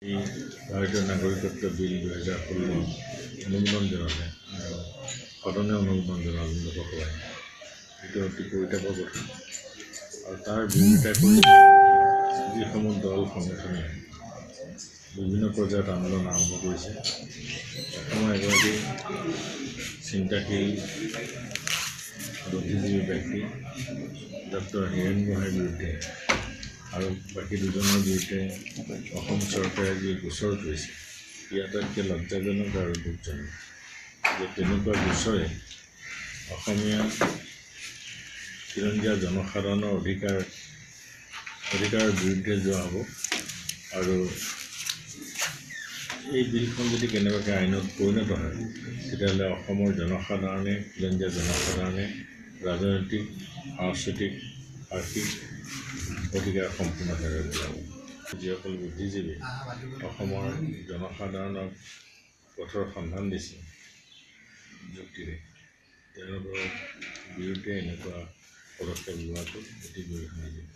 এই ভাৰতীয় নাগৰিকত্ব বিল 2016 অনুমোদন জনালে আৰু সদনে অনুমোদন জনালে লোকসভাই। এইটো অতি পৰিতাপৰ কথা আৰু তাৰ বিৰোধিতা কৰি যিসমূহ দল সংগঠনে বিভিন্ন পৰ্যায়ত আন্দোলন আৰম্ভ কৰিছে। অসমৰ এগৰাকী চিন্তাশীল বুদ্ধিজীৱী ব্যক্তি ডক্টৰ হীৰেণ গোহাঁইৰ বিৰুদ্ধে আৰু বাকী দুজনৰ বিৰুদ্ধে অসম চৰকাৰে যি গোচৰ কৰিছে, ই আটাইতকৈ লজ্জাজনক আৰু দুখজনক যে তেনেকুৱা গোচৰে অসমীয়া খিলঞ্জীয়া জনসাধাৰণৰ অধিকাৰৰ বিৰুদ্ধে যোৱা হ'ব। আৰু এই বিলখন যদি কেনেবাকৈ আইনত পৰিণত হয়, তেতিয়াহ'লে অসমৰ জনসাধাৰণে খিলঞ্জীয়া জনসাধাৰণে ৰাজনৈতিক, সাংস্কৃতিক, আৰ্থিক অধিকাৰ সম্পূৰ্ণ হেৰুৱাই পেলাব। যিসকল বুদ্ধিজীৱী অসমৰ জনসাধাৰণক পথৰ সন্ধান দিছে যুক্তিৰে, তেওঁলোকৰ বিৰুদ্ধে এনেকুৱা পদক্ষেপ লোৱাটো অতি গৰিহণাযোগ্য।